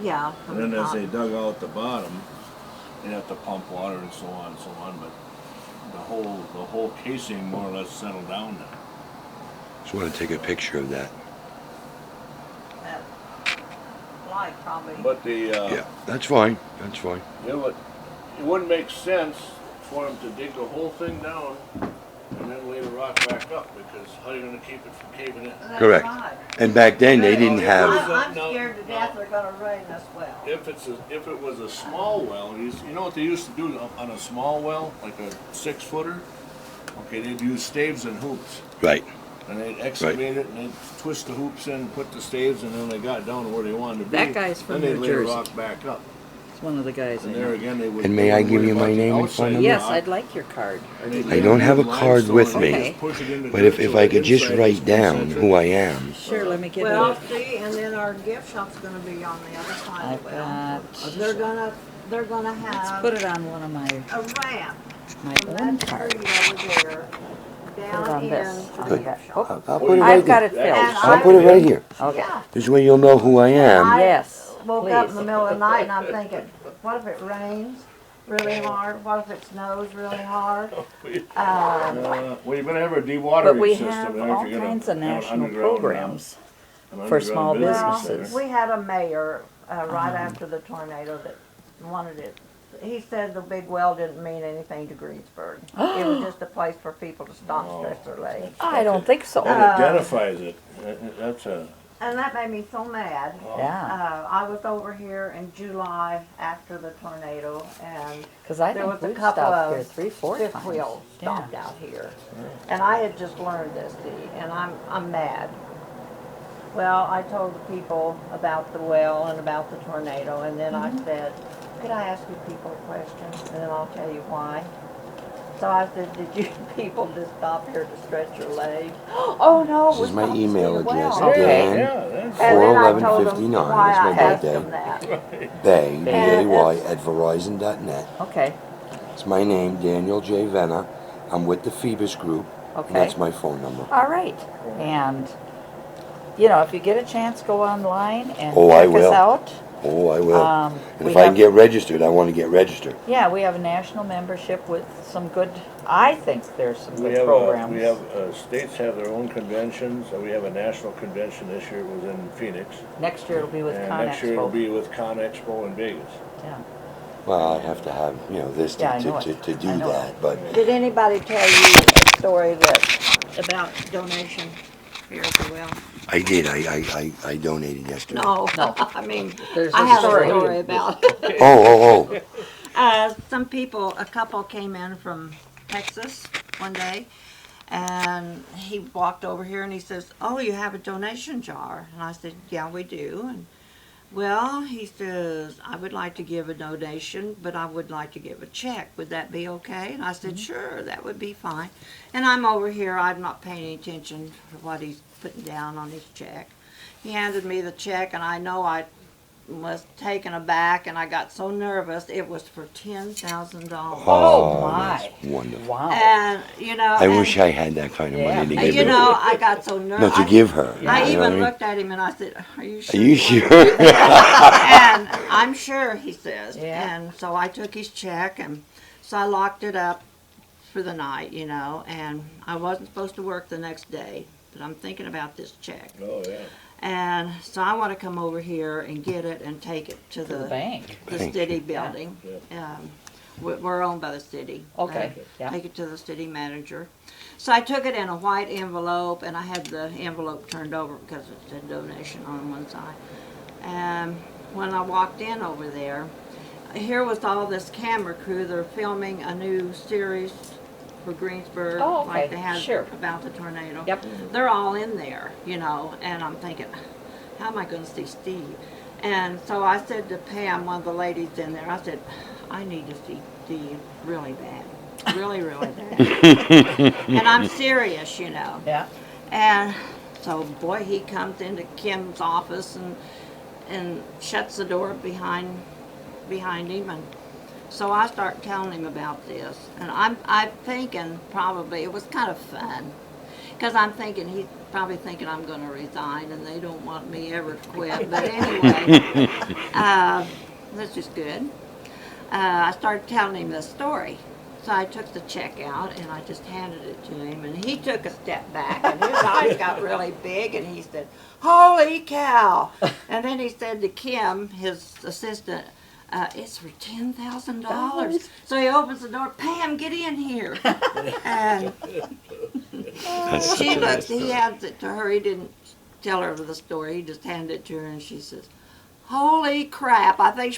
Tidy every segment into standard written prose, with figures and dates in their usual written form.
Yeah. And then as they dug out the bottom, they have to pump water and so on and so on, but the whole casing more or less settled down now. Just want to take a picture of that. That light probably. But Yeah, that's fine. That's fine. you know, it wouldn't make sense for them to dig the whole thing down and then lay the rock back up, because how are you going to keep it from caving in? That's Correct. right. And back then they didn't Yeah, have. I'm No, scared to death they're gonna rain this well. If it was a small well, you know what they used to do on a small well, like a 6-footer? Okay, they'd use staves and hoops. Right. And they'd excavate it and they'd twist the hoops in, put the staves, and then they got down to where they wanted to be. That guy's from then New they'd Jersey. lay the rock back up. It's one of the guys I And there know. again, they would. And may I give you my name and phone number? Yes, I'd like your card. I don't have a card with me, Okay. but if I could just write down who I am. Sure, let me get Well, it. see, and then our gift shop's gonna be on the other side I've of the well. got, They're gonna let's have put it on one of my a ramp from own that cards. tree over there Put it down on in this. to the Good. gift shop. I'll put it right I've got it there. filled. And I'll put it right here. Okay. Yeah. This way you'll know who I am. Yes, Woke up in the please. middle of the night and I'm thinking, what if it rains really hard? What if it snows really hard? Well, you better have a But dewatering we system. have and if all you're gonna kinds of have an national underground, programs an for underground small business businesses. center. We had a mayor right after the tornado that wanted it. He said the big well didn't mean anything to Greensburg. It was just a place for people to stop and stretch their legs. I don't think so. It identifies it. That's a. And that made me so mad. Yeah, I was over here in July after the tornado, and because I there was think a we've couple stopped here of 3-4 fifth times. wheels Yeah. stopped out here. And I had just learned this, Dee, and I'm mad. Well, I told the people about the well and about the tornado, and then I said, could I ask you people a question? And then I'll tell you why. So I said, did you people just stop here to stretch your legs? Oh, no. This we is my stopped to see email the address, well. Okay. Dan. Yeah, that's. And then I told them 41159, why that's my I asked birthday. them that. Bay, And B-A-Y, at Verizon.net. Okay, It's my name, Daniel J. Venna. I'm with the Phoebus Group, and okay. that's my phone number. All right. And, you know, if you get a chance, go online and Oh, I check us will. out. Oh, I will. Um, And we if I can have- get registered, I want to get registered. Yeah, we have a national membership with some good, I think there's some We good have, programs. states have their own conventions. We have a national convention this year. It was in Phoenix. Next year it'll be with And next year it'll ConExpo. be with ConExpo in Vegas. Yeah. Well, I have to have, this Yeah, I know to it. do I know that, but Did anybody tell you a story about donation here as well? I did. I donated yesterday. No, No. I mean, There's I a have story. a story about Oh. some people, a couple came in from Texas one day, and he walked over here and he says, "Oh, you have a donation jar?" And I said, "Yeah, we do." And well, he says, "I would like to give a donation, but I would like to give a check. Would that be okay?" And I said, "Sure, that would be fine." And I'm over here, I'm not paying any attention to what he's putting down on his check. He handed me the check, and I know I was taken aback, and I got so nervous. It was for $10,000. Oh, my. That's wonderful. Wow. And I wish I had that kind of Yeah. money to and, give you her. know, I got so nervous. No, to give her. I you know what even mean? looked at him and I said, "Are you Are sure?" you sure? And I'm sure, he says. Yeah. And so I took his check, and so I locked it up for the night, and I wasn't supposed to work the next day, but I'm thinking about this check. Oh, yeah. And so I want to come over here and get it and take it to To the bank. the Bank. city building. We're owned by the city. Okay, yeah. Take it to the city manager. So I took it in a white envelope, and I had the envelope turned over because it said donation on one side. And when I walked in over there, here was all this camera crew. They're filming a new series for Greensburg, Oh, okay, like they had sure. about the tornado. Yep. They're all in there, and I'm thinking, how am I going to see Steve? And so I said to Pam, one of the ladies in there, I said, I need to see Steve really bad, really, really bad. And I'm serious, Yeah. And so, boy, he comes into Kim's office and shuts the door behind him, and so I start telling him about this, and I'm thinking probably it was kind of fun, Because I'm thinking, he's probably thinking I'm going to resign, and they don't want me ever to quit. But anyway, that's just good. I started telling him the story. So I took the check out and I just handed it to him, and he took a step back and his eyes got really big, and he said, "Holy cow!" And then he said to Kim, his assistant, "It's for $10,000." So he opens the door. "Pam, get in here." And she looks. He hands it to her. He didn't tell her the story. He just handed it to her, and she says, "Holy crap!" I think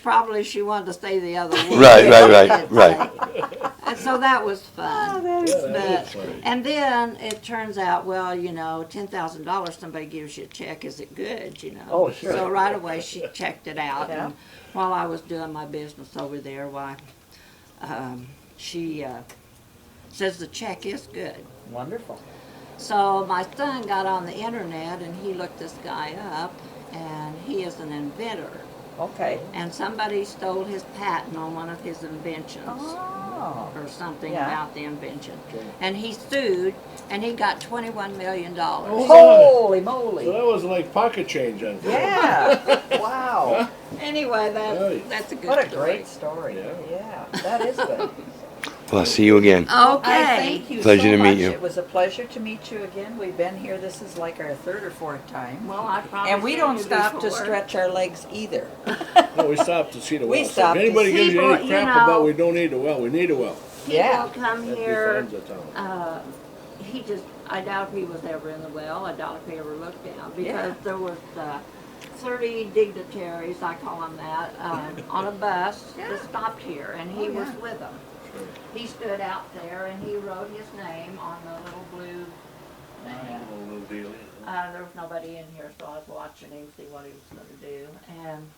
she wanted to say the other word. Right. And so that was fun. that is And then it turns out, well, you know, $10,000, somebody gives you a check, is it good, you know? Oh, sure. So right away she checked it out. Yeah. And while I was doing my business over there, she says the check is good. Wonderful. So my son got on the internet and he looked this guy up, and he is an inventor. Okay. And somebody stole his patent on one of his inventions. Oh. Or something Yeah. about the invention. And he sued, and he got $21 million. Holy moly. So that was like pocket change then. Yeah. Wow. Anyway, Right. that's a good What a story. great story. Yeah. Yeah, that is good. Well, I'll see you again. I Okay. thank you Pleasure so to meet much. you. It was a pleasure to meet you again. We've been here. This is like our third or fourth time. Well, I probably And we seen don't you stop to before. stretch our legs either. No, we stopped to see the well. We So stopped if to anybody see gives you people, any you crap know. about we don't need a well, we need a well. People Yeah. come That'd be here. friends of town. I doubt if he was ever in the well. I doubt if he ever looked down, because Yeah. there was 30 dignitaries, I call them that, on a bus that stopped here, and he was with them. He stood out there and he wrote his name on the little blue thing. Little deal. There was nobody in here, so I was watching him, see what he was going to do. And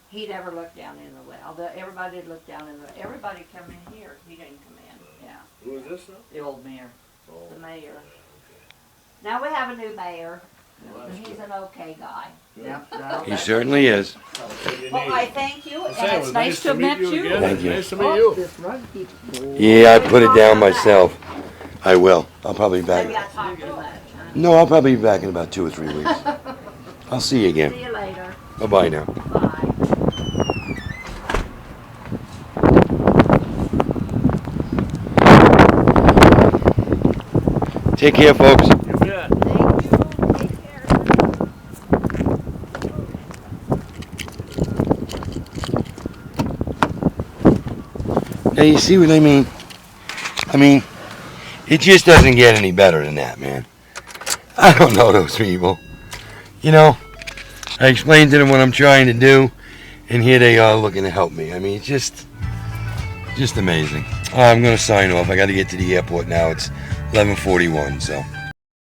he never looked down in the well. Everybody did look down in the. Everybody come in here. He didn't come in. Yeah, Who is this now? The old mayor. the mayor. Now we have a new mayor, and he's an okay guy. Yeah. He certainly is. Well, I thank you, Say, and it it's was nice to have met meet you. again. Thank you. Nice to meet you. This rug keeps. Yeah, I put it down myself. I will. I'll probably be Maybe back. I talked too much. Huh? No, I'll probably be back in about 2 or 3 weeks. I'll see you See again. you later. Bye-bye now. Bye. Take care, folks. You bet. Thank you. Take care. Now, you see what I mean? I mean, it just doesn't get any better than that, man. I don't know those people. You know, I explained to them what I'm trying to do, and here they are looking to help me. I mean, it's just amazing. I'm going to sign off. I got to get to the airport now. It's 11:41, so.